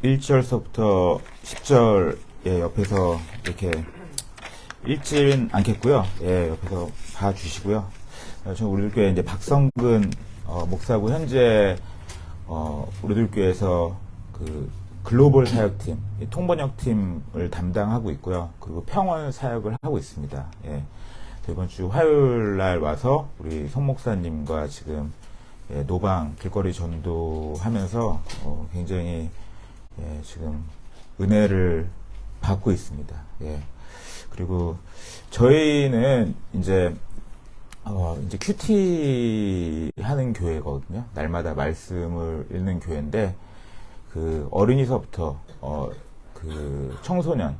1절서부터 10절, 예, 옆에서 이렇게 읽지는 않겠고요. 예, 옆에서 봐주시고요. 저 우리들 교회 이제 박성근 목사고 현재 우리들 교회에서 그 글로벌 사역팀, 통번역팀을 담당하고 있고요. 그리고 평원 사역을 하고 있습니다. 예. 이번 주 화요일 날 와서 우리 송 목사님과 지금 예, 노방 길거리 전도하면서 굉장히 예, 지금 은혜를 받고 있습니다. 예. 그리고 저희는 이제 큐티 하는 교회거든요. 날마다 말씀을 읽는 교회인데 그 어린이서부터 그 청소년,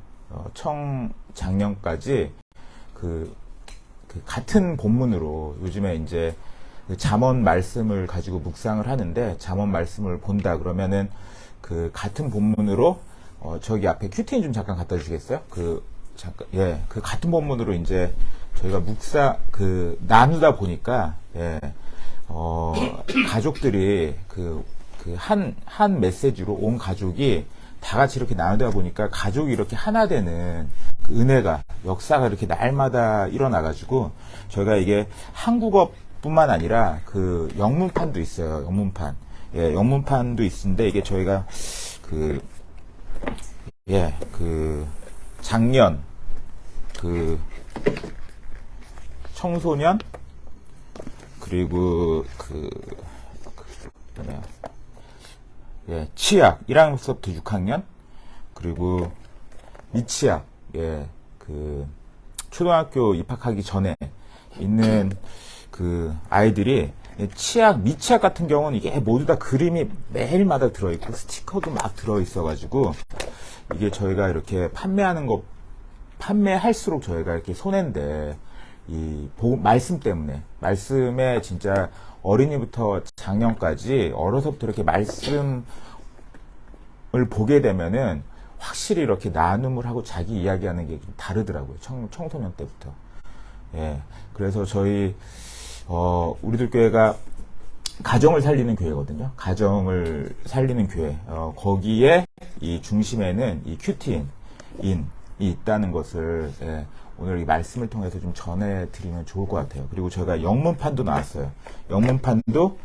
청장년까지 그 같은 본문으로 요즘에 이제 그 잠언 말씀을 가지고 묵상을 하는데 잠언 말씀을 본다 그러면은 그 같은 본문으로 저기 앞에 큐티인 좀 잠깐 갖다 주시겠어요? 그 같은 본문으로 이제 저희가 나누다 보니까 가족들이 한 메시지로 온 가족이 다 같이 이렇게 나누다 보니까 가족이 이렇게 하나 되는 그 은혜가, 역사가 이렇게 날마다 일어나가지고 저희가 이게 한국어뿐만 아니라 그 영문판도 있어요. 영문판. 예, 영문판도 있는데 이게 저희가 작년, 청소년, 그리고 치약, 1학년부터 6학년, 그리고 미치약, 초등학교 입학하기 전에 있는 그 아이들이 치약, 미치약 같은 경우는 이게 모두 다 그림이 매일마다 들어있고 스티커도 막 들어있어가지고 이게 저희가 이렇게 판매할수록 저희가 이렇게 손해인데 말씀 때문에, 말씀에 진짜 어린이부터 장년까지 어려서부터 이렇게 말씀을 보게 되면은 확실히 이렇게 나눔을 하고 자기 이야기하는 게 좀 다르더라고요. 청소년 때부터. 예. 그래서 저희, 우리들 교회가 가정을 살리는 교회거든요. 가정을 살리는 교회. 거기에 이 중심에는 이 큐티인이 있다는 것을, 예, 오늘 이 말씀을 통해서 좀 전해드리면 좋을 것 같아요. 그리고 저희가 영문판도 나왔어요. 영문판도,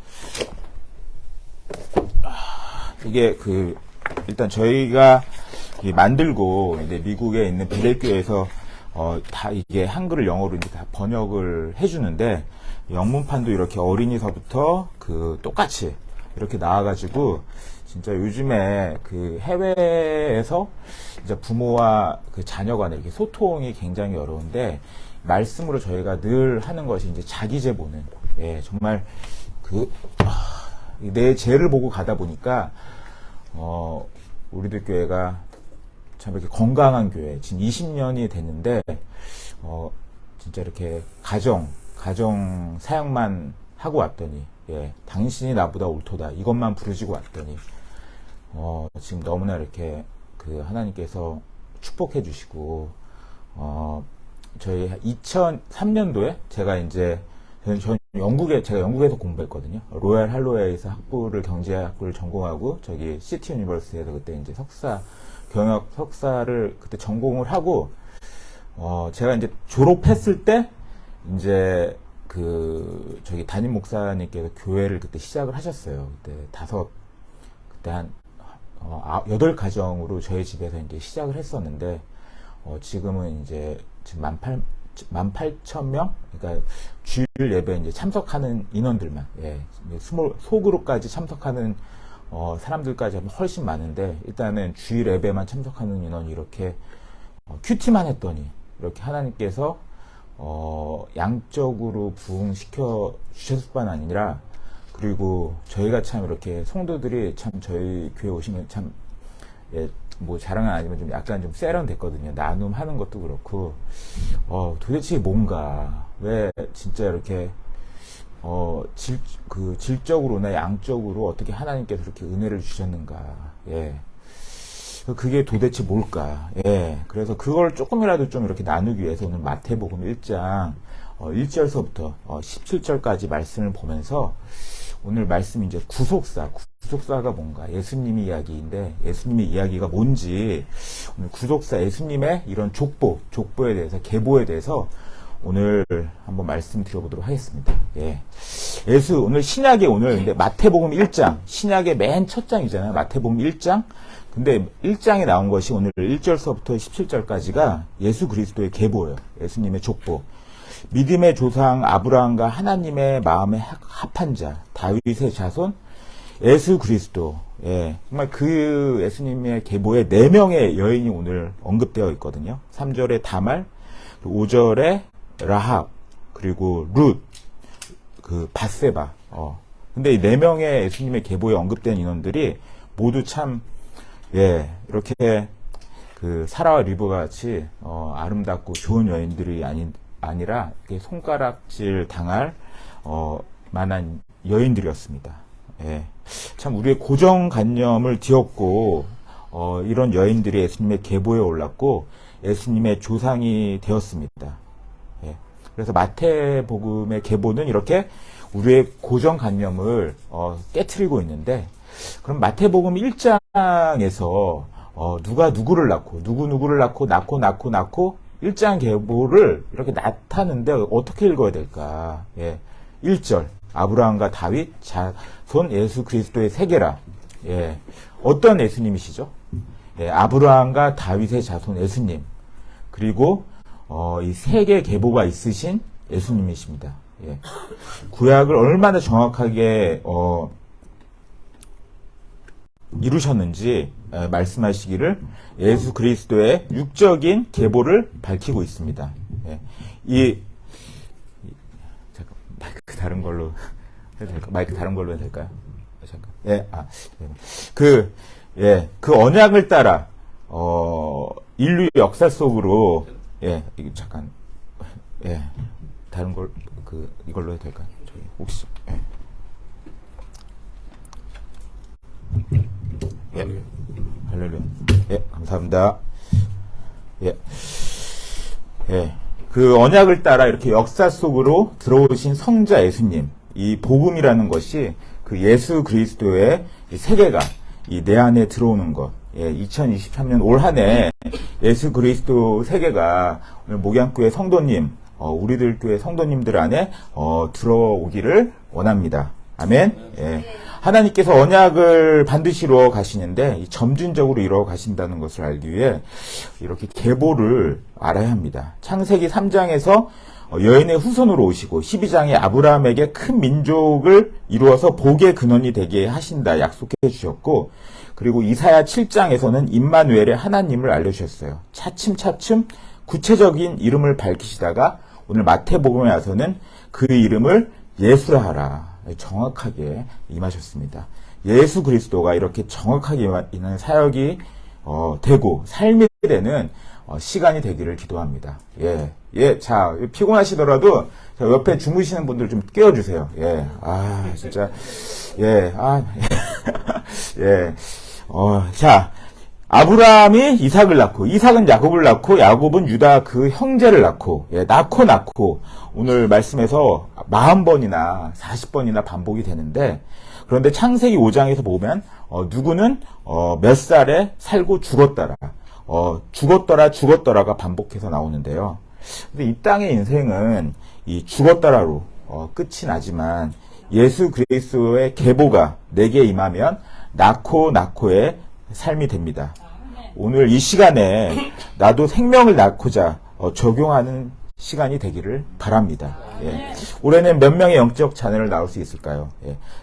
이게 일단 저희가 만들고, 이제 미국에 있는 베델교회에서, 다 이게 한글을 영어로 이제 다 번역을 해주는데, 영문판도 이렇게 어린이서부터 똑같이 이렇게 나와가지고, 진짜 요즘에 해외에서 이제 부모와 자녀 간의 이렇게 소통이 굉장히 어려운데, 말씀으로 저희가 늘 하는 것이 이제 자기죄 보는, 예, 정말 내 죄를 보고 가다 보니까, 우리들 교회가 참 이렇게 건강한 교회, 지금 20년이 됐는데, 진짜 이렇게 가정 사역만 하고 왔더니, 예, 당신이 나보다 옳도다. 이것만 부르짖고 왔더니, 지금 너무나 이렇게 하나님께서 축복해 주시고, 저희 2003년도에 제가 영국에서 공부했거든요. 로얄 할로웨이에서 경제학부를 전공하고, 저기 시티 유니버시티에서 그때 이제 경영 석사를 그때 전공을 하고, 제가 이제 졸업했을 때, 이제 저기 담임 목사님께서 교회를 그때 시작을 하셨어요. 그때 한 8가정으로 저희 집에서 이제 시작을 했었는데, 지금은 이제 지금 18,000명? 그러니까 주일 예배 이제 참석하는 인원들만, 예, 소그룹까지 참석하는, 사람들까지 하면 훨씬 많은데, 일단은 주일 예배만 참석하는 인원이 이렇게, 큐티만 했더니, 이렇게 하나님께서, 양적으로 부흥시켜 주셨을 뿐 아니라, 그리고 저희가 참 이렇게 성도들이 참 저희 교회 오시면 참, 예, 뭐 자랑은 아니지만 좀 약간 좀 세련됐거든요. 나눔하는 것도 그렇고, 도대체 뭔가, 왜 진짜 이렇게, 질적으로나 양적으로 어떻게 하나님께서 이렇게 은혜를 주셨는가, 예. 그게 도대체 뭘까, 예. 그래서 그걸 조금이라도 좀 이렇게 나누기 위해서 오늘 마태복음 1장, 1절서부터 17절까지 말씀을 보면서 오늘 말씀 이제 구속사가 뭔가 예수님의 이야기인데 예수님의 이야기가 뭔지 오늘 구속사 예수님의 이런 족보에 대해서 계보에 대해서 오늘 한번 말씀드려보도록 하겠습니다. 예. 오늘 신약의 근데 마태복음 1장, 신약의 맨 첫 장이잖아요. 마태복음 1장. 근데 1장에 나온 것이 오늘 1절서부터 17절까지가 예수 그리스도의 계보예요. 예수님의 족보. 믿음의 조상 아브라함과 하나님의 마음에 합한 자, 다윗의 자손, 예수 그리스도. 예. 정말 그 예수님의 계보에 4명의 여인이 오늘 언급되어 있거든요. 3절에 다말, 5절에 라합, 그리고 룻, 바세바. 근데 이 4명의 예수님의 계보에 언급된 인원들이 모두 참, 이렇게 사라와 리브가 같이, 아름답고 좋은 여인들이 아니라, 손가락질 당할, 만한 여인들이었습니다. 예. 참 우리의 고정관념을 뒤엎고, 이런 여인들이 예수님의 계보에 올랐고, 예수님의 조상이 되었습니다. 그래서 마태복음의 계보는 이렇게 우리의 고정관념을 깨트리고 있는데, 그럼 마태복음 1장에서 누가 누구를 낳고 누구를 낳고 1장 계보를 이렇게 나타는데 어떻게 읽어야 될까? 1절 아브라함과 다윗 자손 예수 그리스도의 세계라. 어떤 예수님이시죠? 아브라함과 다윗의 자손 예수님. 그리고 이 세계 계보가 있으신 예수님이십니다. 구약을 얼마나 정확하게 이루셨는지 말씀하시기를 예수 그리스도의 육적인 계보를 밝히고 있습니다. 잠깐 마이크 다른 걸로 해도 될까? 마이크 다른 걸로 해도 될까요? 잠깐. 그 언약을 따라 인류 역사 속으로 이거 잠깐 다른 걸 이걸로 해도 될까요? 저기 혹시 할렐루야. 감사합니다. 그 언약을 따라 이렇게 역사 속으로 들어오신 성자 예수님, 이 복음이라는 것이 그 예수 그리스도의 세계가 내 안에 들어오는 것. 2023년 올 한 해 예수 그리스도 세계가 오늘 목양교회 성도님, 우리들 교회 성도님들 안에 들어오기를 원합니다. 아멘. 하나님께서 언약을 반드시 이루어 가시는데 점진적으로 이루어 가신다는 것을 알기 위해 이렇게 계보를 알아야 합니다. 창세기 3장에서 여인의 후손으로 오시고 12장에 아브라함에게 큰 민족을 이루어서 복의 근원이 되게 하신다 약속해 주셨고, 그리고 이사야 7장에서는 임마누엘의 하나님을 알려주셨어요. 차츰차츰 구체적인 이름을 밝히시다가 오늘 마태복음에 와서는 그 이름을 예수라 하라 정확하게 임하셨습니다. 예수 그리스도가 이렇게 정확하게 임하는 사역이 되고 삶이 되는 시간이 되기를 기도합니다. 자, 피곤하시더라도 옆에 주무시는 분들 좀 깨워주세요. 진짜, 자, 아브라함이 이삭을 낳고, 이삭은 야곱을 낳고, 야곱은 유다 그 형제를 낳고, 낳고, 오늘 말씀에서 40번이나 40번이나 반복이 되는데, 그런데 창세기 5장에서 보면, 누구는, 몇 살에 살고 죽었더라가 반복해서 나오는데요. 근데 이 땅의 인생은 이 죽었더라로, 끝이 나지만, 예수 그리스도의 계보가 내게 임하면, 낳고의 삶이 됩니다. 오늘 이 시간에 나도 생명을 낳고자 적용하는 시간이 되기를 바랍니다. 올해는 몇 명의 영적 자녀를 낳을 수 있을까요?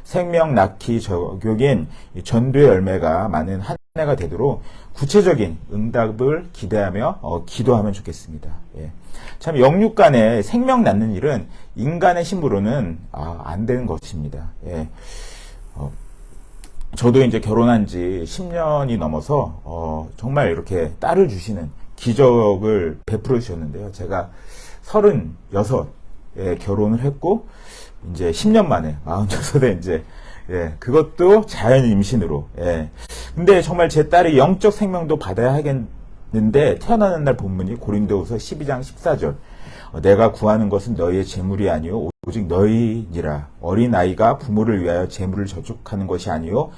생명 낳기 적용인 전도의 열매가 많은 한 해가 되도록 구체적인 응답을 기대하며 기도하면 좋겠습니다. 참 영육 간에 생명 낳는 일은 인간의 힘으로는 안 되는 것입니다. 저도 이제 결혼한 지 10년이 넘어서 정말 이렇게 딸을 주시는 기적을 베풀어 주셨는데요. 제가 36에 결혼을 했고 이제 10년 만에 46에 이제 그것도 자연 임신으로. 근데 정말 제 딸이 영적 생명도 받아야 하겠는데 태어나는 날 본문이 고린도후서 12장 14절. 내가 구하는 것은 너희의 재물이 아니요 오직 너희니라. 어린아이가 부모를 위하여 재물을 저축하는 것이 아니요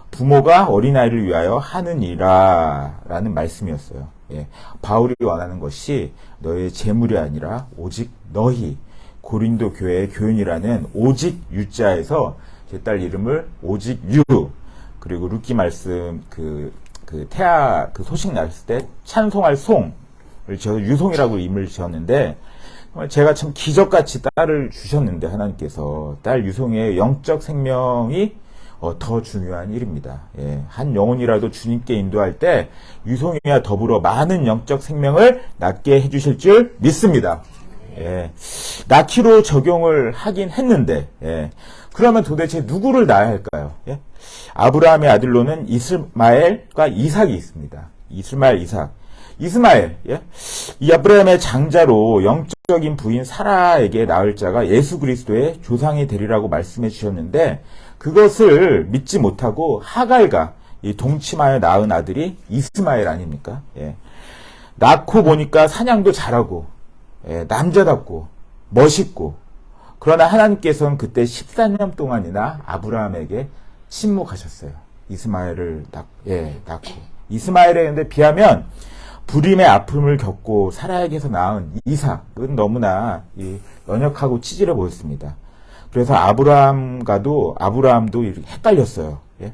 부모가 어린아이를 위하여 하느니라 라는 말씀이었어요. 예, 바울이 원하는 것이 너희의 재물이 아니라 오직 너희, 고린도 교회의 교인이라는 오직 유자에서 제 딸 이름을 오직 유, 그리고 루키 말씀 태아 소식 났을 때 찬송할 송을 지어서 유송이라고 이름을 지었는데, 제가 참 기적같이 딸을 주셨는데 하나님께서 딸 유송의 영적 생명이 더 중요한 일입니다. 예, 한 영혼이라도 주님께 인도할 때 유송이와 더불어 많은 영적 생명을 낳게 해주실 줄 믿습니다. 예, 낳기로 적용을 하긴 했는데, 예, 그러면 도대체 누구를 낳아야 할까요? 예? 아브라함의 아들로는 이스마엘과 이삭이 있습니다. 이스마엘, 예? 이 아브라함의 장자로 영적인 부인 사라에게 낳을 자가 예수 그리스도의 조상이 되리라고 말씀해 주셨는데, 그것을 믿지 못하고 하갈과 이 동침하여 낳은 아들이 이스마엘 아닙니까? 예. 낳고 보니까 사냥도 잘하고, 예, 남자답고 멋있고, 그러나 하나님께서는 그때 14년 동안이나 아브라함에게 침묵하셨어요. 이스마엘을 낳고. 이스마엘에 비하면 불임의 아픔을 겪고 사라에게서 낳은 이삭은 너무나 연약하고 치질해 보였습니다. 그래서 아브라함도 헷갈렸어요. 예?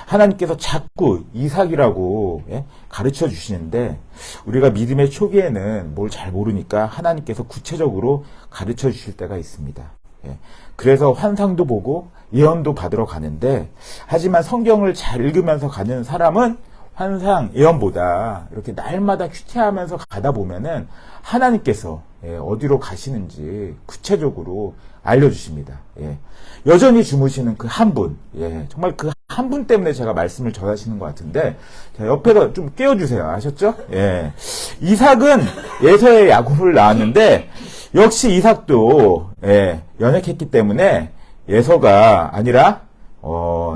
하나님께서 자꾸 이삭이라고, 예? 가르쳐 주시는데, 우리가 믿음의 초기에는 뭘 잘 모르니까 하나님께서 구체적으로 가르쳐 주실 때가 있습니다. 예? 그래서 환상도 보고 예언도 받으러 가는데, 하지만 성경을 잘 읽으면서 가는 사람은 환상, 예언보다 이렇게 날마다 큐티하면서 가다 보면은 하나님께서, 예, 어디로 가시는지 구체적으로 알려주십니다. 예. 여전히 주무시는 그 한 분, 예, 정말 그 한 분 때문에 제가 말씀을 전하시는 것 같은데, 자, 옆에서 좀 깨워주세요. 아셨죠? 예. 이삭은 에서의 야곱을 낳았는데, 역시 이삭도, 예, 연약했기 때문에 에서가 아니라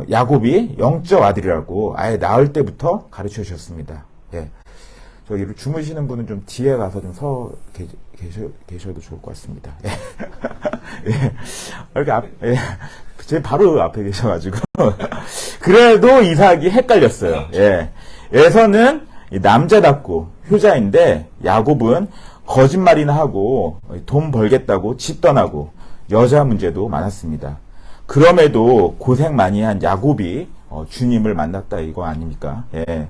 야곱이 영적 아들이라고 아예 낳을 때부터 가르쳐 주셨습니다. 예. 저기 주무시는 분은 좀 뒤에 가서 좀 계셔도 좋을 것 같습니다. 예. 예. 이렇게 예. 제 바로 앞에 계셔가지고. 그래도 이삭이 헷갈렸어요. 예. 에서는 남자답고 효자인데, 야곱은 거짓말이나 하고 돈 벌겠다고 집 떠나고 여자 문제도 많았습니다. 그럼에도 고생 많이 한 야곱이 주님을 만났다 이거 아닙니까? 예.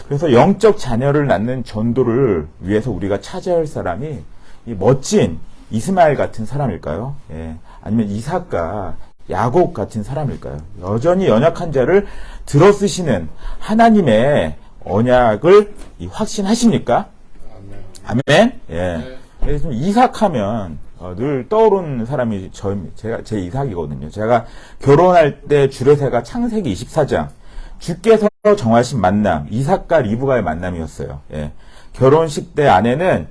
그래서 영적 자녀를 낳는 전도를 위해서 우리가 찾아야 할 사람이 이 멋진 이스마엘 같은 사람일까요? 예. 아니면 이삭과 야곱 같은 사람일까요? 여전히 연약한 자를 들어쓰시는 하나님의 언약을 확신하십니까? 아멘. 예. 그래서 이삭하면 늘 떠오르는 사람이 제 이삭이거든요. 제가 결혼할 때 주례세가 창세기 24장, 주께서 정하신 만남, 이삭과 리브가의 만남이었어요. 예. 결혼식 때 아내는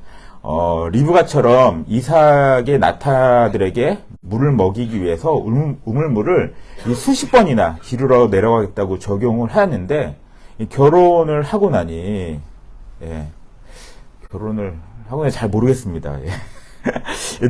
리브가처럼 이삭의 나타들에게 물을 먹이기 위해서 우물물을 수십 번이나 기르러 내려가겠다고 적용을 하였는데, 결혼을 하고 나니, 예, 결혼을 하고 나니 잘 모르겠습니다. 예.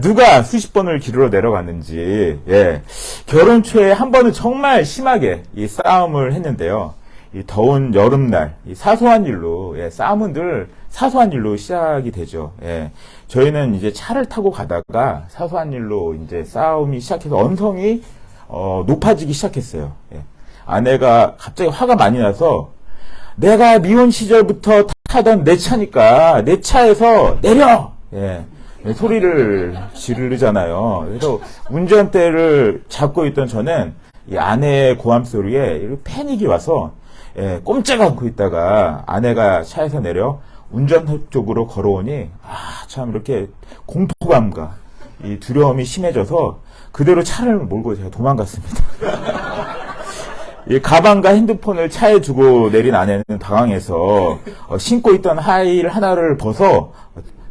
누가 수십 번을 기르러 내려갔는지, 예. 결혼 초에 한 번은 정말 심하게 이 싸움을 했는데요. 이 더운 여름날, 이 사소한 일로, 예, 싸움은 늘 사소한 일로 시작이 되죠. 예. 저희는 이제 차를 타고 가다가 사소한 일로 이제 싸움이 시작해서 언성이, 높아지기 시작했어요. 예. 아내가 갑자기 화가 많이 나서, 내가 미혼 시절부터 타던 내 차니까 내 차에서 내려! 예. 소리를 지르잖아요. 그래서 운전대를 잡고 있던 저는 이 아내의 고함 소리에 패닉이 와서, 예, 꼼짝 않고 있다가 아내가 차에서 내려 운전 쪽으로 걸어오니, 참 이렇게 공포감과 이 두려움이 심해져서 그대로 차를 몰고 제가 도망갔습니다. 이 가방과 핸드폰을 차에 두고 내린 아내는 당황해서 신고 있던 하이힐 하나를 벗어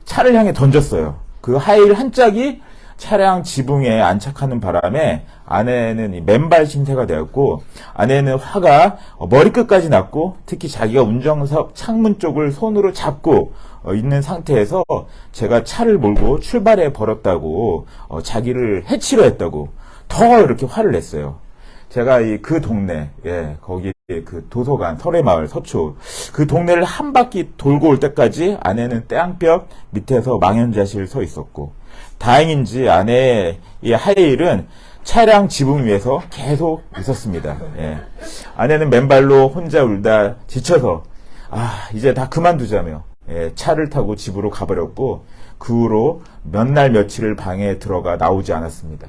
차를 향해 던졌어요. 그 하이힐 한 짝이 차량 지붕에 안착하는 바람에 아내는 이 맨발 신세가 되었고, 아내는 화가 머리끝까지 났고, 특히 자기가 운전석 창문 쪽을 손으로 잡고 있는 상태에서 제가 차를 몰고 출발해 버렸다고, 자기를 해치려 했다고 더 이렇게 화를 냈어요. 제가 그 동네, 거기 그 도서관, 설해마을, 서초, 그 동네를 한 바퀴 돌고 올 때까지 아내는 떼양볕 밑에서 망연자실 서 있었고, 다행인지 아내의 이 하이힐은 차량 지붕 위에서 계속 있었습니다. 아내는 맨발로 혼자 울다 지쳐서, 이제 다 그만두자며, 차를 타고 집으로 가버렸고, 그 후로 몇 날 며칠을 방에 들어가 나오지 않았습니다.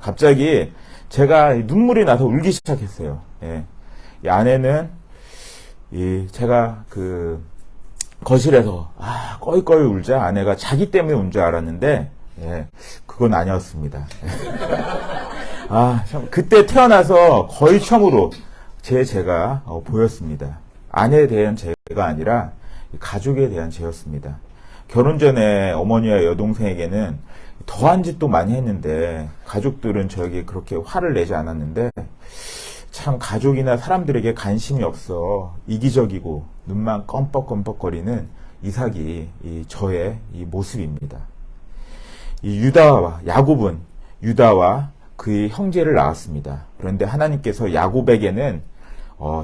갑자기 제가 눈물이 나서 울기 시작했어요. 이 아내는 제가 그 거실에서 꺼이꺼이 울자 아내가 자기 때문에 운 줄 알았는데 그건 아니었습니다. 참 그때 태어나서 거의 처음으로 제가 보였습니다. 아내에 대한 제가 아니라 가족에 대한 제였습니다. 결혼 전에 어머니와 여동생에게는 더한 짓도 많이 했는데 가족들은 저에게 그렇게 화를 내지 않았는데, 참 가족이나 사람들에게 관심이 없어 이기적이고 눈만 껌뻑껌뻑거리는 이삭이 저의 이 모습입니다. 이 유다와 야곱은 유다와 그의 형제를 낳았습니다. 그런데 하나님께서 야곱에게는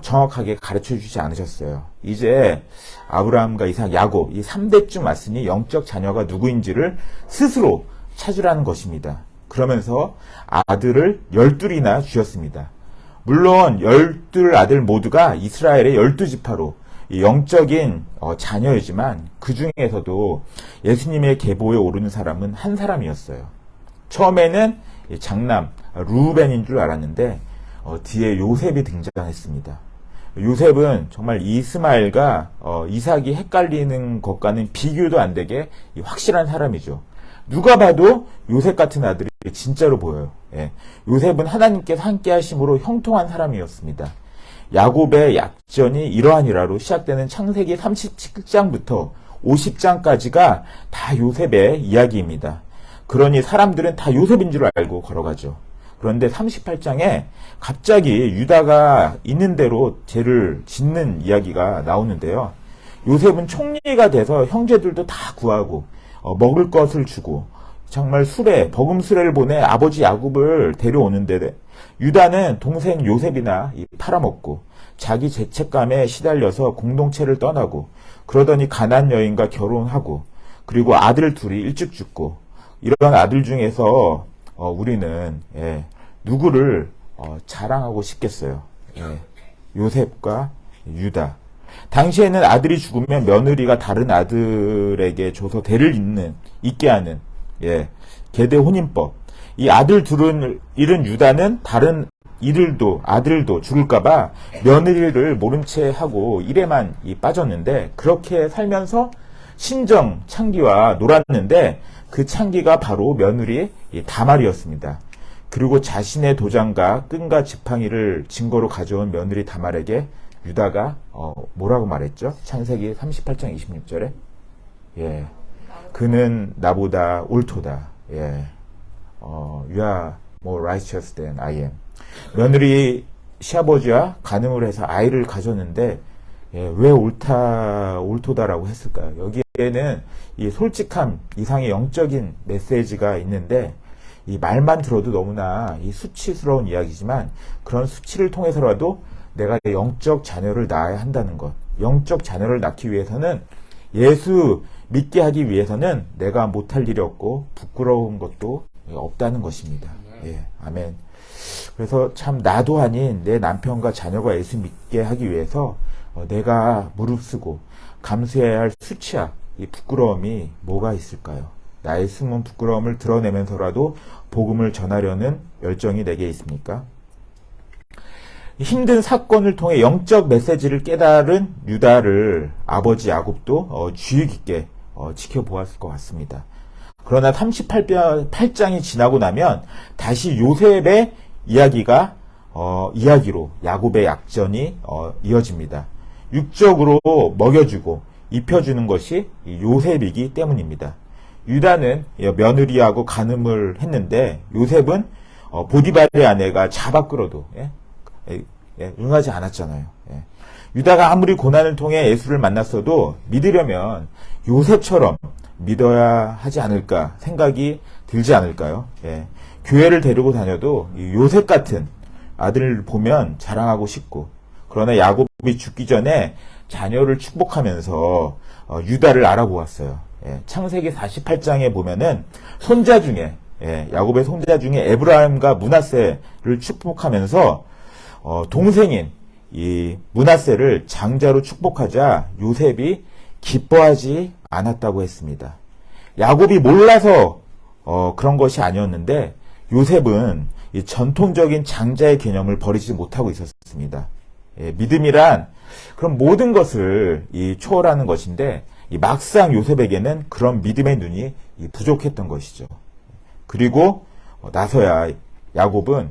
정확하게 가르쳐 주지 않으셨어요. 이제 아브라함과 이삭, 야곱 이 3대쯤 왔으니 영적 자녀가 누구인지를 스스로 찾으라는 것입니다. 그러면서 아들을 12이나 주셨습니다. 물론 12 아들 모두가 이스라엘의 12지파로 영적인 자녀이지만 그 중에서도 예수님의 계보에 오르는 사람은 한 사람이었어요. 처음에는 장남 루벤인 줄 알았는데 뒤에 요셉이 등장했습니다. 요셉은 정말 이스마엘과 이삭이 헷갈리는 것과는 비교도 안 되게 확실한 사람이죠. 누가 봐도 요셉 같은 아들이 진짜로 보여요. 요셉은 하나님께서 함께 하심으로 형통한 사람이었습니다. 야곱의 약전이 이러하니라로 시작되는 창세기 37장부터 50장까지가 다 요셉의 이야기입니다. 그러니 사람들은 다 요셉인 줄 알고 걸어가죠. 그런데 38장에 갑자기 유다가 있는 대로 죄를 짓는 이야기가 나오는데요. 요셉은 총리가 돼서 형제들도 다 구하고 먹을 것을 주고 정말 버금 수레를 보내 아버지 야곱을 데려오는데, 유다는 동생 요셉이나 팔아먹고 자기 죄책감에 시달려서 공동체를 떠나고, 그러더니 가나안 여인과 결혼하고, 그리고 아들 둘이 일찍 죽고, 이런 아들 중에서 우리는 누구를 자랑하고 싶겠어요. 요셉과 유다. 당시에는 아들이 죽으면 며느리가 다른 아들에게 줘서 대를 잇게 하는 계대 혼인법. 이 아들 둘은 잃은 유다는 다른 아들도 죽을까봐 며느리를 모른 채 하고 일에만 빠졌는데, 그렇게 살면서 신정 창기와 놀았는데 그 창기가 바로 며느리 다말이었습니다. 그리고 자신의 도장과 끈과 지팡이를 증거로 가져온 며느리 다말에게 유다가 뭐라고 말했죠? 창세기 38장 26절에 그는 나보다 옳도다. You are more righteous than I am. 며느리 시아버지와 간음을 해서 아이를 가졌는데 왜 옳도다라고 했을까요? 여기에는 이 솔직함 이상의 영적인 메시지가 있는데, 이 말만 들어도 너무나 수치스러운 이야기지만, 그런 수치를 통해서라도 내가 영적 자녀를 낳아야 한다는 것. 영적 자녀를 낳기 위해서는, 예수 믿게 하기 위해서는 내가 못할 일이 없고 부끄러운 것도 없다는 것입니다. 아멘. 그래서 참 나도 아닌 내 남편과 자녀가 예수 믿게 하기 위해서 내가 무릅쓰고 감수해야 할 수치와 이 부끄러움이 뭐가 있을까요? 나의 숨은 부끄러움을 드러내면서라도 복음을 전하려는 열정이 내게 있습니까? 힘든 사건을 통해 영적 메시지를 깨달은 유다를 아버지 야곱도 주의 깊게 지켜보았을 것 같습니다. 그러나 38장이 지나고 나면 다시 요셉의 이야기로 야곱의 약전이 이어집니다. 육적으로 먹여주고 입혀주는 것이 요셉이기 때문입니다. 유다는 며느리하고 간음을 했는데 요셉은 보디발의 아내가 잡아 끌어도 응하지 않았잖아요. 유다가 아무리 고난을 통해 예수를 만났어도 믿으려면 요셉처럼 믿어야 하지 않을까 생각이 들지 않을까요? 교회를 데리고 다녀도 요셉 같은 아들을 보면 자랑하고 싶고, 그러나 야곱이 죽기 전에 자녀를 축복하면서 유다를 알아보았어요. 창세기 48장에 보면은 손자 중에 야곱의 손자 중에 에브라임과 므낫세를 축복하면서 동생인 이 므낫세를 장자로 축복하자 요셉이 기뻐하지 않았다고 했습니다. 야곱이 몰라서 그런 것이 아니었는데 요셉은 이 전통적인 장자의 개념을 버리지 못하고 있었습니다. 믿음이란 그런 모든 것을 초월하는 것인데 막상 요셉에게는 그런 믿음의 눈이 부족했던 것이죠. 그리고 나서야 야곱은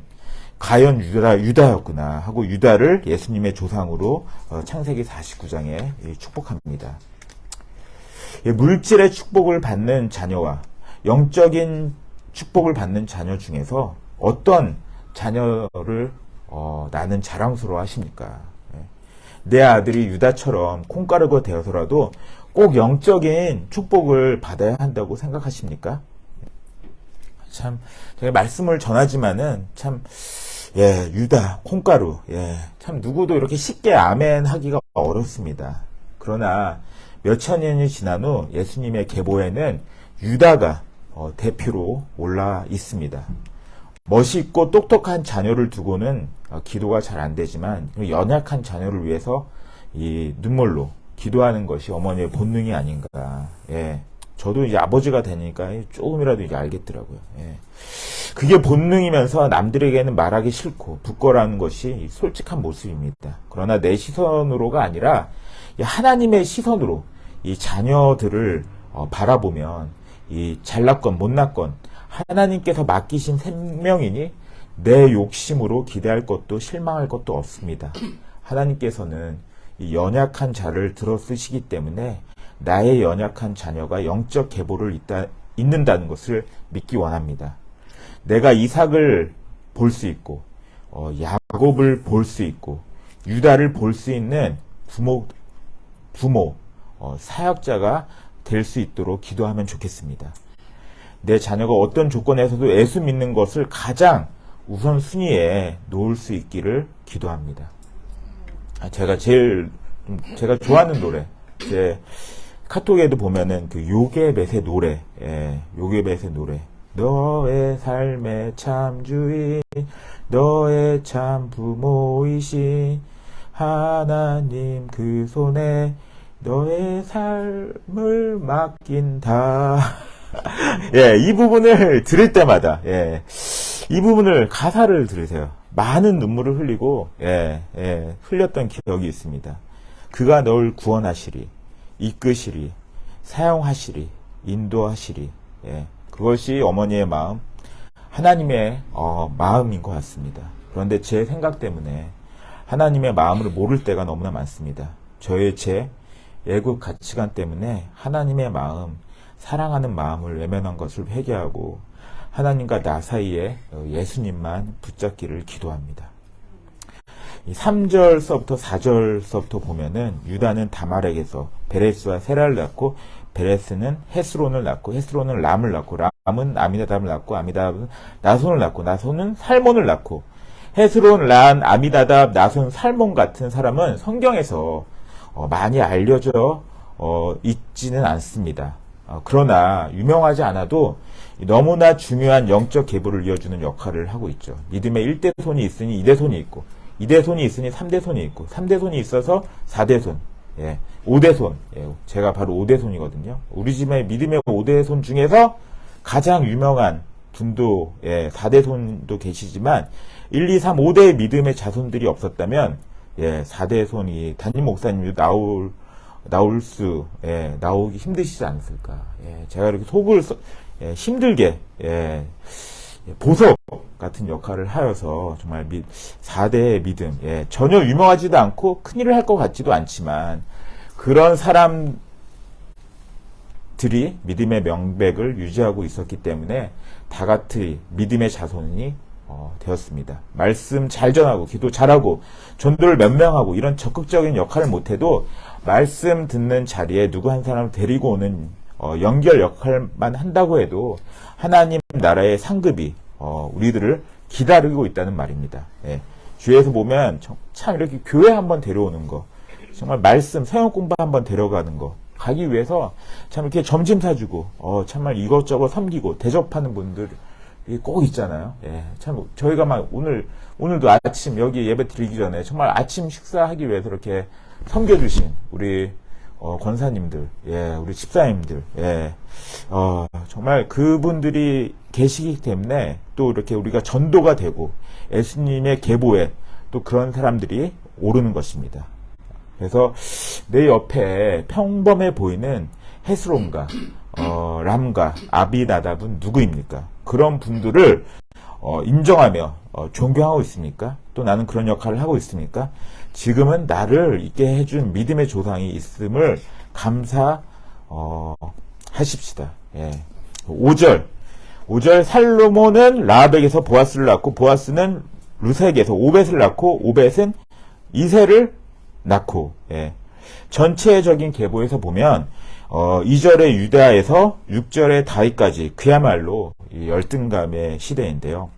과연 유다였구나 하고 유다를 예수님의 조상으로 창세기 49장에 축복합니다. 물질의 축복을 받는 자녀와 영적인 축복을 받는 자녀 중에서 어떤 자녀를 나는 자랑스러워 하십니까? 내 아들이 유다처럼 콩가루가 되어서라도 꼭 영적인 축복을 받아야 한다고 생각하십니까? 참, 제가 말씀을 전하지만은 참, 유다, 콩가루, 참 누구도 이렇게 쉽게 아멘 하기가 어렵습니다. 그러나 몇천 년이 지난 후 예수님의 계보에는 유다가 대표로 올라 있습니다. 멋있고 똑똑한 자녀를 두고는 기도가 잘 안 되지만 연약한 자녀를 위해서 이 눈물로 기도하는 것이 어머니의 본능이 아닌가. 저도 이제 아버지가 되니까 조금이라도 이제 알겠더라고요. 그게 본능이면서 남들에게는 말하기 싫고 부끄러워하는 것이 솔직한 모습입니다. 그러나 내 시선으로가 아니라 하나님의 시선으로 이 자녀들을 바라보면 이 잘났건 못났건 하나님께서 맡기신 생명이니 내 욕심으로 기대할 것도 실망할 것도 없습니다. 하나님께서는 이 연약한 자를 들어 쓰시기 때문에 나의 연약한 자녀가 영적 계보를 잇는다는 것을 믿기 원합니다. 내가 이삭을 볼 수 있고 야곱을 볼 수 있고 유다를 볼 수 있는 부모 사역자가 될 수 있도록 기도하면 좋겠습니다. 내 자녀가 어떤 조건에서도 예수 믿는 것을 가장 우선순위에 놓을 수 있기를 기도합니다. 제가 좋아하는 노래, 제 카톡에도 보면은 그 요게벳의 노래, 요게벳의 노래. 너의 삶의 참 주인, 너의 참 부모이신 하나님 그 손에 너의 삶을 맡긴다. 이 부분을 들을 때마다, 이 부분을 가사를 들으세요. 많은 눈물을 흘리고, 흘렸던 기억이 있습니다. 그가 널 구원하시리, 이끄시리, 사용하시리, 인도하시리. 그것이 어머니의 마음, 하나님의 마음인 것 같습니다. 그런데 제 생각 때문에 하나님의 마음을 모를 때가 너무나 많습니다. 저의 제 애국 가치관 때문에 하나님의 마음, 사랑하는 마음을 외면한 것을 회개하고 하나님과 나 사이에 예수님만 붙잡기를 기도합니다. 3절서부터 4절서부터 보면은 유다는 다말에게서 베레스와 세라를 낳고 베레스는 헤스론을 낳고 헤스론은 람을 낳고 람은 아미나답을 낳고 아미나답은 나손을 낳고 나손은 살몬을 낳고 헤스론, 란, 아미나답, 나손, 살몬 같은 사람은 성경에서 많이 알려져 있지는 않습니다. 그러나 유명하지 않아도 너무나 중요한 영적 계보를 이어주는 역할을 하고 있죠. 믿음의 1대손이 있으니 2대손이 있고 2대손이 있으니 3대손이 있고 3대손이 있어서 4대손, 5대손. 제가 바로 5대손이거든요. 우리 집의 믿음의 5대손 중에서 가장 유명한 분도 4대손도 계시지만 1, 2, 3, 5대의 믿음의 자손들이 없었다면 4대손이 담임 목사님도 나오기 힘드시지 않았을까. 제가 이렇게 속을 힘들게 보석 같은 역할을 하여서 정말 4대의 믿음, 전혀 유명하지도 않고 큰일을 할 것 같지도 않지만 그런 사람들의 믿음의 명백을 유지하고 있었기 때문에 다 같이 믿음의 자손이 되었습니다. 말씀 잘 전하고 기도 잘하고 전도를 몇 명하고 이런 적극적인 역할을 못해도 말씀 듣는 자리에 누구 한 사람을 데리고 오는 연결 역할만 한다고 해도 하나님 나라의 상급이 우리들을 기다리고 있다는 말입니다. 예. 주위에서 보면 참 이렇게 교회 한번 데려오는 거, 정말 말씀 성경 공부 한번 데려가는 거 가기 위해서 참 이렇게 점심 사주고 정말 이것저것 섬기고 대접하는 분들이 꼭 있잖아요. 예. 참 저희가 막 오늘도 아침 여기 예배 드리기 전에 정말 아침 식사하기 위해서 이렇게 섬겨주신 우리 권사님들, 예, 우리 집사님들, 예, 정말 그분들이 계시기 때문에 또 이렇게 우리가 전도가 되고 예수님의 계보에 또 그런 사람들이 오르는 것입니다. 그래서 내 옆에 평범해 보이는 헤스론과 람과 아비나답은 누구입니까? 그런 분들을 인정하며 존경하고 있습니까? 또 나는 그런 역할을 하고 있습니까? 지금은 나를 있게 해준 믿음의 조상이 있음을 감사하십시다. 예. 5절 살로몬은 라합에게서 보아스를 낳고 보아스는 루색에서 오벳을 낳고 오벳은 이새를 낳고, 예. 전체적인 계보에서 보면 2절의 유다에서 6절의 다윗까지 그야말로 열등감의 시대인데요.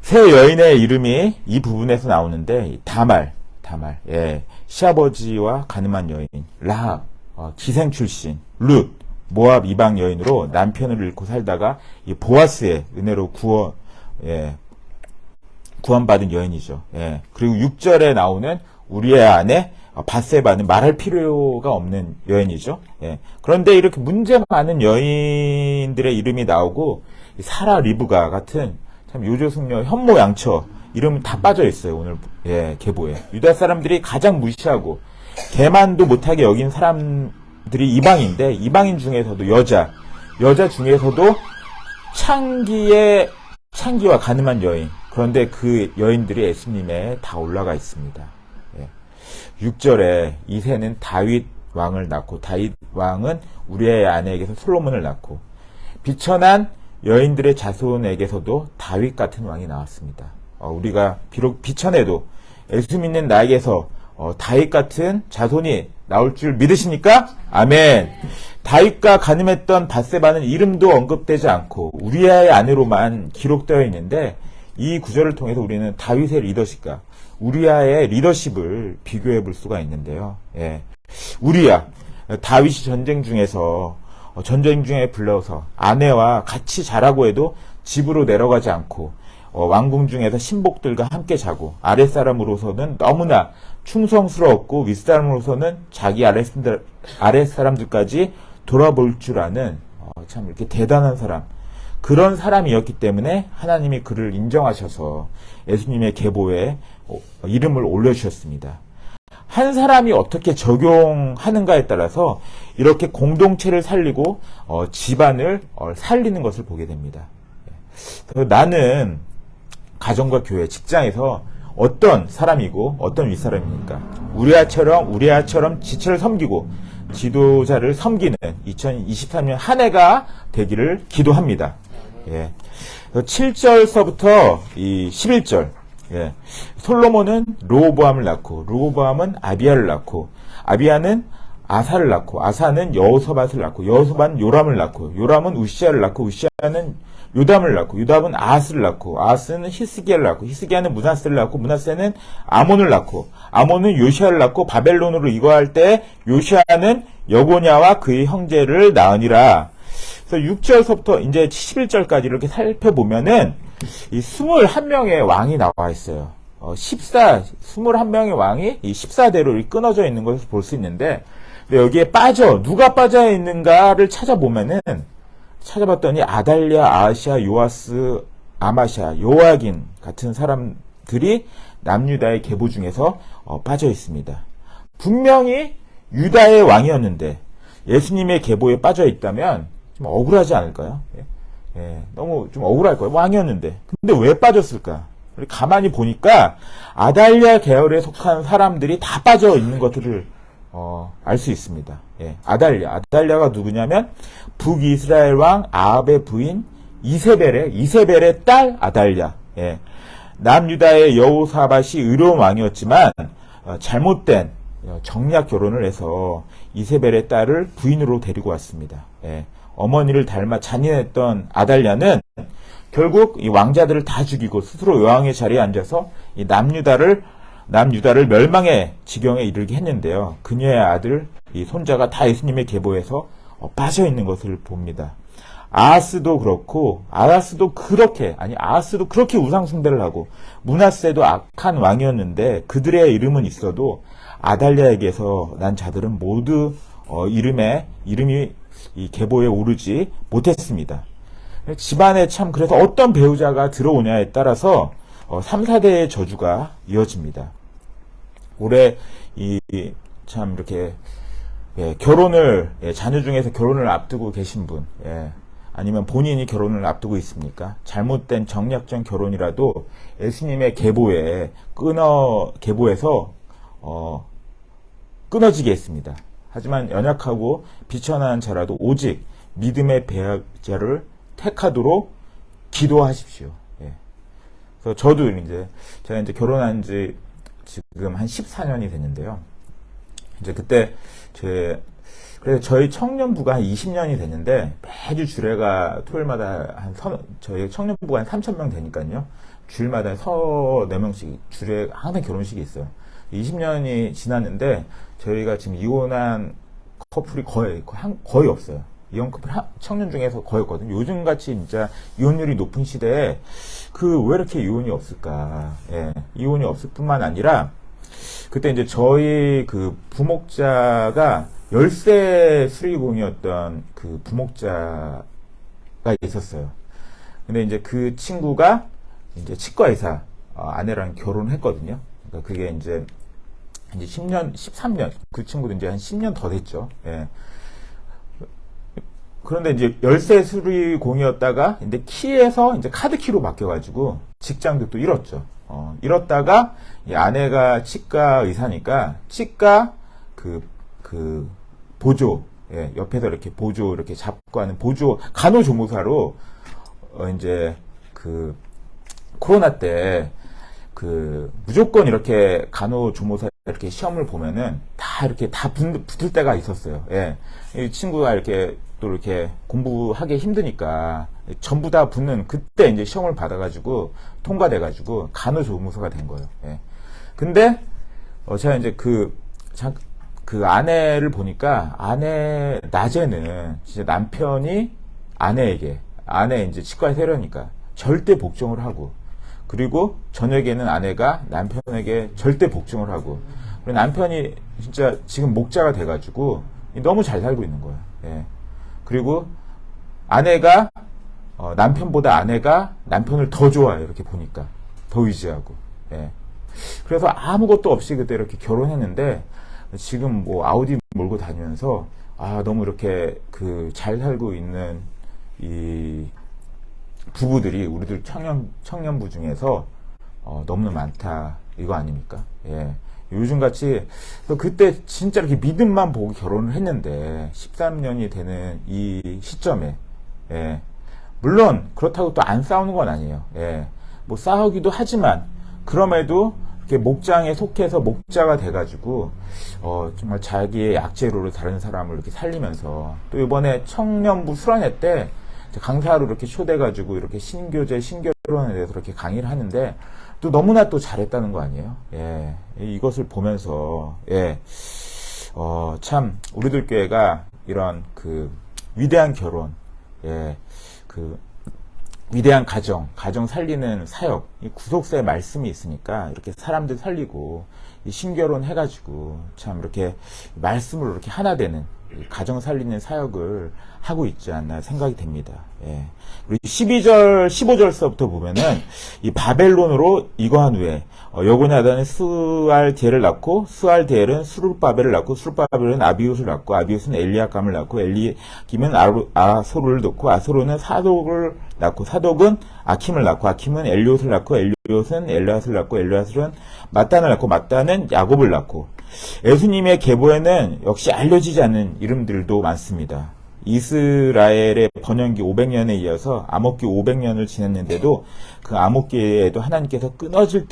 세 여인의 이름이 이 부분에서 나오는데 다말, 예, 시아버지와 가늠한 여인, 라합, 기생 출신, 룻, 모압 이방 여인으로 남편을 잃고 살다가 이 보아스의 은혜로 구원받은 여인이죠. 예. 그리고 6절에 나오는 우리의 아내 밧세바는 말할 필요가 없는 여인이죠. 예. 그런데 이렇게 문제 많은 여인들의 이름이 나오고 사라 리브가 같은 참 요조승려 현모양처 이름 다 빠져 있어요. 오늘 계보에 유다 사람들이 가장 무시하고 개만도 못하게 여긴 사람들이 이방인데 이방인 중에서도 여자 중에서도 창기와 가늠한 여인, 그런데 그 여인들이 예수님에 다 올라가 있습니다. 6절에 이새는 다윗 왕을 낳고 다윗 왕은 우리의 아내에게서 솔로몬을 낳고 비천한 여인들의 자손에게서도 다윗 같은 왕이 나왔습니다. 우리가 비록 비천해도 예수 믿는 나에게서 다윗 같은 자손이 나올 줄 믿으십니까? 아멘. 다윗과 가늠했던 밧세바는 이름도 언급되지 않고 우리아의 아내로만 기록되어 있는데 이 구절을 통해서 우리는 다윗의 리더십과 우리아의 리더십을 비교해 볼 수가 있는데요. 예. 우리아, 다윗이 전쟁 중에 불러서 아내와 같이 자라고 해도 집으로 내려가지 않고 왕궁 중에서 신복들과 함께 자고 아랫사람으로서는 너무나 충성스러웠고 윗사람으로서는 자기 아랫사람들까지 돌아볼 줄 아는 참 이렇게 대단한 사람, 그런 사람이었기 때문에 하나님이 그를 인정하셔서 예수님의 계보에 이름을 올려주셨습니다. 한 사람이 어떻게 적용하는가에 따라서 이렇게 공동체를 살리고 집안을 살리는 것을 보게 됩니다. 나는 가정과 교회, 직장에서 어떤 사람이고 어떤 윗사람입니까? 우리아처럼 지체를 섬기고 지도자를 섬기는 2023년 한 해가 되기를 기도합니다. 예. 7절서부터 이 11절. 예. 솔로몬은 르호보암을 낳고 르호보암은 아비야를 낳고 아비야는 아사를 낳고 아사는 여호사밧을 낳고 여호사밧은 요람을 낳고 요람은 우시야를 낳고 우시야는 요담을 낳고 요담은 아하스를 낳고 아하스는 히스기야를 낳고 히스기야는 므낫세를 낳고 므낫세는 아몬을 낳고 아몬은 요시야를 낳고 바벨론으로 이거할 때 요시야는 여고냐와 그의 형제를 낳으니라. 그래서 6절서부터 이제 11절까지 이렇게 살펴보면은 이 21명의 왕이 나와 있어요. 21명의 왕이 이 14대로 끊어져 있는 것을 볼 수 있는데, 근데 여기에 누가 빠져 있는가를 찾아봤더니 아달랴, 아하시아, 요아스, 아마샤, 요아긴 같은 사람들이 남유다의 계보 중에서 빠져 있습니다. 분명히 유다의 왕이었는데 예수님의 계보에 빠져 있다면 좀 억울하지 않을까요? 너무 좀 억울할 거예요. 왕이었는데. 근데 왜 빠졌을까? 가만히 보니까 아달랴 계열에 속한 사람들이 다 빠져 있는 것들을 알 수 있습니다. 예, 아달랴가 누구냐면 북이스라엘 왕 아합의 부인 이세벨의 딸 아달랴. 예, 남유다의 여호사밧이 의로운 왕이었지만 잘못된 정략 결혼을 해서 이세벨의 딸을 부인으로 데리고 왔습니다. 예, 어머니를 닮아 잔인했던 아달랴는 결국 이 왕자들을 다 죽이고 스스로 여왕의 자리에 앉아서 이 남유다를 멸망의 지경에 이르게 했는데요. 그녀의 아들, 이 손자가 다 예수님의 계보에서 빠져 있는 것을 봅니다. 아하스도 그렇게 우상숭배를 하고 문하세도 악한 왕이었는데 그들의 이름은 있어도 아달랴에게서 난 자들은 모두 이름이 이 계보에 오르지 못했습니다. 집안에 참 그래서 어떤 배우자가 들어오냐에 따라서 3, 4대의 저주가 이어집니다. 올해 참 이렇게 결혼을 자녀 중에서 결혼을 앞두고 계신 분, 아니면 본인이 결혼을 앞두고 있습니까? 잘못된 정략적 결혼이라도 예수님의 계보에서 끊어지게 했습니다. 하지만 연약하고 비천한 자라도 오직 믿음의 배우자를 택하도록 기도하십시오. 그래서 저도 제가 결혼한 지 지금 한 14년이 됐는데요. 그때 그래서 저희 청년부가 한 20년이 됐는데 매주 주례가 토요일마다 저희 청년부가 한 3,000명 되니까요. 주일마다 4명씩 주례 항상 결혼식이 있어요. 20년이 지났는데 저희가 지금 이혼한 커플이 거의 없어요. 이혼 커플 청년 중에서 거의 없거든요. 요즘같이 진짜 이혼율이 높은 시대에 왜 이렇게 이혼이 없을까? 이혼이 없을 뿐만 아니라 그때 저희 부목자가 열세 수리공이었던 부목자가 있었어요. 근데 그 친구가 치과의사 아내랑 결혼했거든요. 그러니까 그게 이제 10년, 13년, 그 친구도 한 10년 더 됐죠. 그런데 열세 수리공이었다가 키에서 카드키로 바뀌어가지고 직장도 또 잃었죠. 잃었다가 이 아내가 치과 의사니까 치과 보조, 옆에서 이렇게 보조 이렇게 잡고 하는 보조 간호조무사로 코로나 때 무조건 이렇게 간호조무사 이렇게 시험을 보면은 다 붙을 때가 있었어요. 이 친구가 또 이렇게 공부하기 힘드니까 전부 다 붙는 그때 시험을 받아가지고 통과돼가지고 간호조무사가 된 거예요. 근데 제가 그 아내를 보니까 낮에는 진짜 남편이 아내 치과에서 이러니까 절대 복종을 하고, 그리고 저녁에는 아내가 남편에게 절대 복종을 하고, 그리고 남편이 진짜 지금 목자가 돼가지고 너무 잘 살고 있는 거예요. 그리고 남편보다 아내가 남편을 더 좋아해요. 이렇게 보니까 더 의지하고. 그래서 아무것도 없이 그때 이렇게 결혼했는데 지금 아우디 몰고 다니면서 너무 이렇게 잘 살고 있는 이 부부들이 우리들 청년부 중에서 너무 많다 이거 아닙니까? 요즘같이 그때 진짜 이렇게 믿음만 보고 결혼을 했는데 13년이 되는 이 시점에 물론 그렇다고 또 안 싸우는 건 아니에요. 싸우기도 하지만 그럼에도 이렇게 목장에 속해서 목자가 돼가지고 정말 자기의 약재로를 다른 사람을 이렇게 살리면서, 또 이번에 청년부 수련회 때 강사로 이렇게 초대가지고 이렇게 신결혼에 대해서 이렇게 강의를 하는데 또 너무나 또 잘했다는 거 아니에요? 이것을 보면서 참 우리들 교회가 이런 위대한 결혼, 위대한 가정 살리는 사역, 이 구속사의 말씀이 있으니까 이렇게 사람들 살리고 이 신결혼 해가지고 참 이렇게 말씀으로 이렇게 하나 되는 가정 살리는 사역을 하고 있지 않나 생각이 됩니다. 우리 12절, 15절서부터 보면은 이 바벨론으로 이거한 후에 여고냐다는 스알디엘을 낳고 스알디엘은 수룹바벨을 낳고 수룹바벨은 아비웃을 낳고 아비웃은 엘리야감을 낳고 엘리야김은 아소르를 낳고 아소르는 사독을 낳고 사독은 아킴을 낳고 아킴은 엘리옷을 낳고 엘리옷은 엘라앗을 낳고 엘라앗은 마단을 낳고 마단은 야곱을 낳고 예수님의 계보에는 역시 알려지지 않은 이름들도 많습니다. 이스라엘의 번영기 500년에 이어서 암흑기 500년을 지냈는데도 그 암흑기에도 하나님께서 끊어질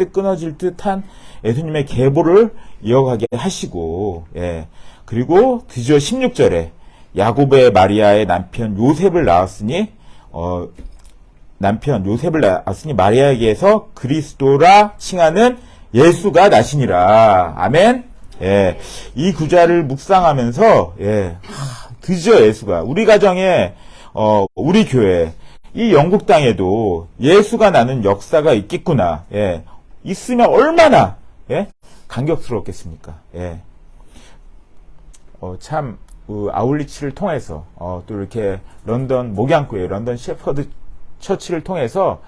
듯한 예수님의 계보를 이어가게 하시고, 예. 그리고 드디어 16절에 야곱의 마리아의 남편 요셉을 낳았으니 마리아에게서 그리스도라 칭하는 예수가 나시니라. 아멘. 예. 이 구절을 묵상하면서, 예. 드디어 예수가 우리 가정에 우리 교회 이 영국 땅에도 예수가 나는 역사가 있겠구나. 예. 있으면 얼마나 예? 감격스럽겠습니까? 예. 참 아울리치를 통해서 또 이렇게 런던 목양교회 런던 셰퍼드 처치를 통해서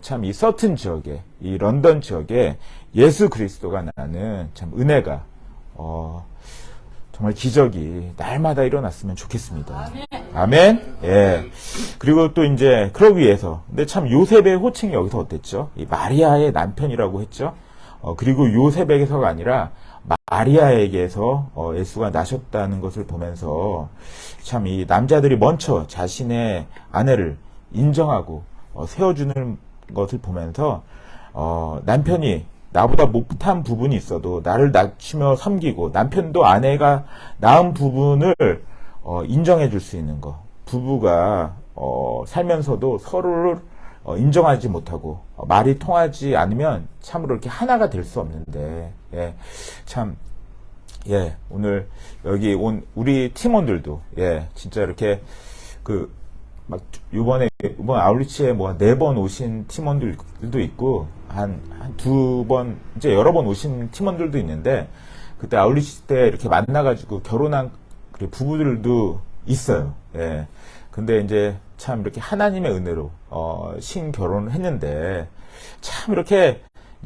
참 이 서튼 지역에 이 런던 지역에 예수 그리스도가 나는 참 은혜가 정말 기적이 날마다 일어났으면 좋겠습니다. 아멘. 예. 그리고 또 이제 그러기 위해서 근데 참 요셉의 호칭이 여기서 어땠죠? 이 마리아의 남편이라고 했죠. 그리고 요셉에게서가 아니라 마리아에게서 예수가 나셨다는 것을 보면서 참 이 남자들이 먼저 자신의 아내를 인정하고 세워주는 것을 보면서 남편이 나보다 못한 부분이 있어도 나를 낮추며 섬기고 남편도 아내가 낳은 부분을 인정해 줄 수 있는 것. 부부가 살면서도 서로를 인정하지 못하고 말이 통하지 않으면 참으로 이렇게 하나가 될 수 없는데 예, 참 예, 오늘 여기 온 우리 팀원들도 예, 진짜 이렇게 막 이번 아울리치에 뭐 4번 오신 팀원들도 있고 한 2번 이제 여러 번 오신 팀원들도 있는데 그때 아울리치 때 이렇게 만나가지고 결혼한 부부들도 있어요. 예. 근데 이제 참 이렇게 하나님의 은혜로 신결혼을 했는데 참 이렇게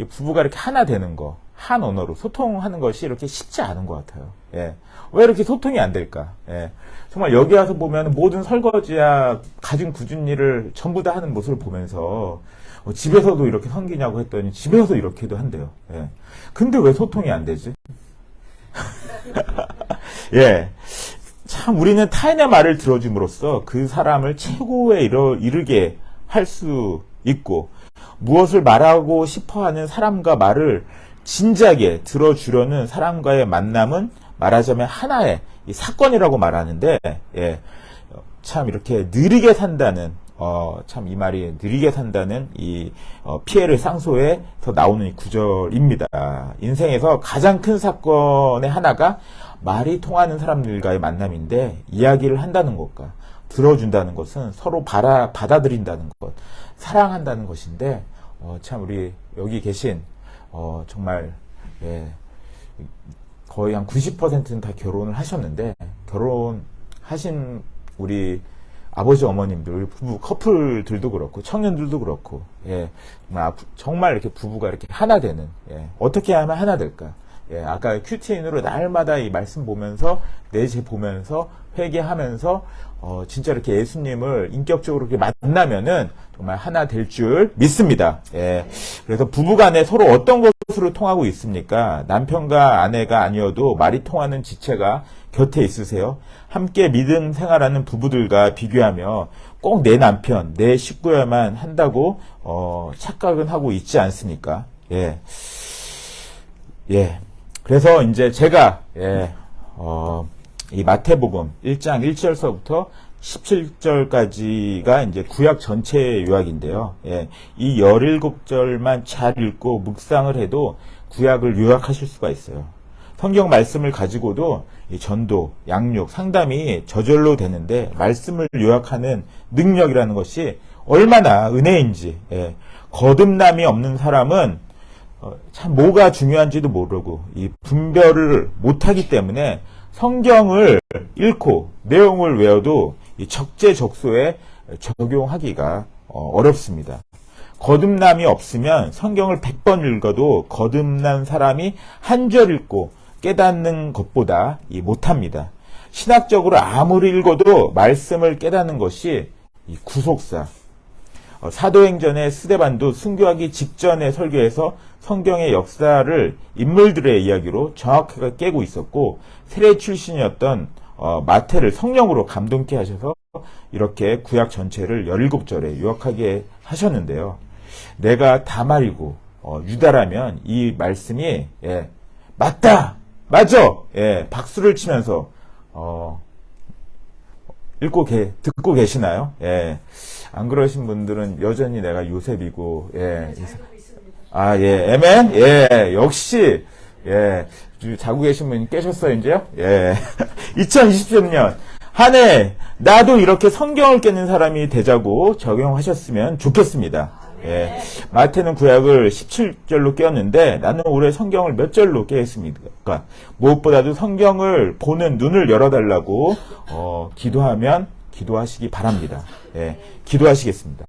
부부가 이렇게 하나 되는 거, 한 언어로 소통하는 것이 이렇게 쉽지 않은 것 같아요. 예. 왜 이렇게 소통이 안 될까? 예. 정말 여기 와서 보면 모든 설거지야 가진 굳은 일을 전부 다 하는 모습을 보면서 집에서도 이렇게 섬기냐고 했더니 집에서 이렇게도 한대요. 예. 근데 왜 소통이 안 되지? 예. 참 우리는 타인의 말을 들어줌으로써 그 사람을 최고에 이르게 할 수 있고 무엇을 말하고 싶어하는 사람과 말을 진지하게 들어주려는 사람과의 만남은 말하자면 하나의 이 사건이라고 말하는데 예, 참 이렇게 느리게 산다는 참 이 말이 느리게 산다는 이 피해를 쌍소에서 나오는 이 구절입니다. 인생에서 가장 큰 사건의 하나가 말이 통하는 사람들과의 만남인데 이야기를 한다는 것과 들어준다는 것은 서로 받아들인다는 것, 사랑한다는 것인데 참 우리 여기 계신 정말 예, 거의 한 90%는 다 결혼을 하셨는데 결혼하신 우리 아버지 어머님들 부부 커플들도 그렇고 청년들도 그렇고 예, 정말 이렇게 부부가 이렇게 하나 되는 예, 어떻게 하면 하나 될까? 예, 아까 큐티인으로 날마다 이 말씀 보면서 내재 보면서 회개하면서 진짜 이렇게 예수님을 인격적으로 이렇게 만나면은 정말 하나 될 줄 믿습니다. 예. 그래서 부부간에 서로 어떤 것으로 통하고 있습니까? 남편과 아내가 아니어도 말이 통하는 지체가 곁에 있으세요? 함께 믿음 생활하는 부부들과 비교하며 꼭 내 남편, 내 식구야만 한다고 착각은 하고 있지 않습니까? 예. 예. 그래서 이제 제가 이 마태복음 1장 1절서부터 17절까지가 이제 구약 전체 요약인데요. 예, 이 17절만 잘 읽고 묵상을 해도 구약을 요약하실 수가 있어요. 성경 말씀을 가지고도 이 전도, 양육, 상담이 저절로 되는데 말씀을 요약하는 능력이라는 것이 얼마나 은혜인지 예, 거듭남이 없는 사람은 참 뭐가 중요한지도 모르고 이 분별을 못하기 때문에 성경을 읽고 내용을 외워도 이 적재적소에 적용하기가 어렵습니다. 거듭남이 없으면 성경을 100번 읽어도 거듭난 사람이 한 절 읽고 깨닫는 것보다 못합니다. 신학적으로 아무리 읽어도 말씀을 깨닫는 것이 이 구속사. 사도행전의 스데반도 순교하기 직전에 설교에서 성경의 역사를 인물들의 이야기로 정확하게 깨고 있었고, 세례 출신이었던 마태를 성령으로 감동케 하셔서 이렇게 구약 전체를 17절에 요약하게 하셨는데요. 내가 다말이고 유다라면 이 말씀이 맞다! 맞아! 박수를 치면서 듣고 계시나요? 안 그러신 분들은 여전히 내가 요셉이고, 에멘? 역시, 자고 계신 분 깨셨어요, 이제요? 2023년, 한 해, 나도 이렇게 성경을 깨는 사람이 되자고 적용하셨으면 좋겠습니다. 마태는 구약을 17절로 깨었는데, 나는 올해 성경을 몇 절로 깨겠습니까? 무엇보다도 성경을 보는 눈을 열어달라고, 기도하시기 바랍니다. 기도하시겠습니다.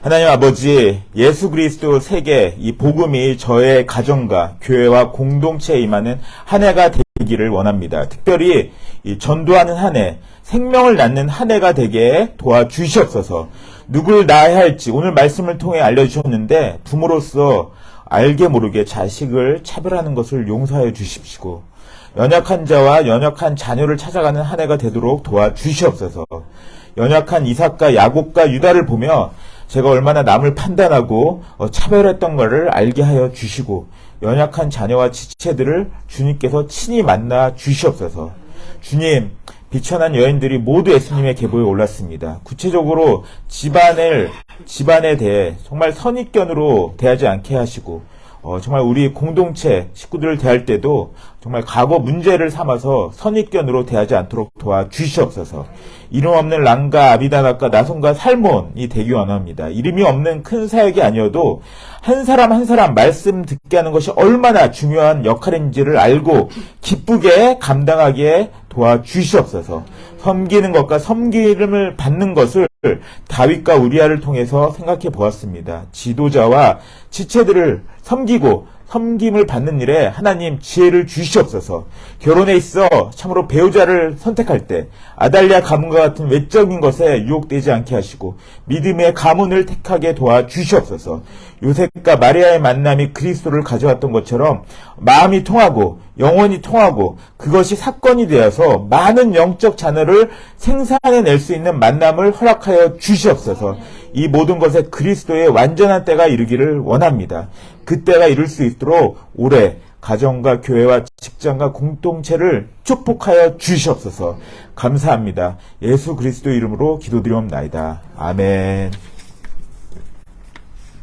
하나님 아버지, 예수 그리스도 세계 이 복음이 저의 가정과 교회와 공동체에 임하는 한 해가 되기를 원합니다. 특별히 이 전도하는 한 해, 생명을 낳는 한 해가 되게 도와주시옵소서. 누굴 낳아야 할지 오늘 말씀을 통해 알려주셨는데 부모로서 알게 모르게 자식을 차별하는 것을 용서하여 주십시오. 연약한 자와 연약한 자녀를 찾아가는 한 해가 되도록 도와주시옵소서. 연약한 이삭과 야곱과 유다를 보며 제가 얼마나 남을 판단하고 차별했던 것을 알게 하여 주시고, 연약한 자녀와 지체들을 주님께서 친히 만나 주시옵소서. 주님, 비천한 여인들이 모두 예수님의 계보에 올랐습니다. 구체적으로 집안에 대해 정말 선입견으로 대하지 않게 하시고, 정말 우리 공동체 식구들을 대할 때도 정말 과거 문제를 삼아서 선입견으로 대하지 않도록 도와주시옵소서. 이름 없는 랑과 아비다닥과 나손과 살몬이 되기 원합니다. 이름이 없는 큰 사역이 아니어도 한 사람 한 사람 말씀 듣게 하는 것이 얼마나 중요한 역할인지를 알고 기쁘게 감당하게 도와주시옵소서. 섬기는 것과 섬김을 받는 것을 다윗과 우리아를 통해서 생각해 보았습니다. 지도자와 지체들을 섬기고 섬김을 받는 일에 하나님 지혜를 주시옵소서. 결혼에 있어 참으로 배우자를 선택할 때 아달랴 가문과 같은 외적인 것에 유혹되지 않게 하시고 믿음의 가문을 택하게 도와주시옵소서. 요셉과 마리아의 만남이 그리스도를 가져왔던 것처럼 마음이 통하고 영혼이 통하고 그것이 사건이 되어서 많은 영적 자녀를 생산해낼 수 있는 만남을 허락하여 주시옵소서. 이 모든 것에 그리스도의 완전한 때가 이르기를 원합니다. 그 때가 이룰 수 있도록 올해 가정과 교회와 직장과 공동체를 축복하여 주시옵소서. 감사합니다. 예수 그리스도 이름으로 기도드리옵나이다. 아멘.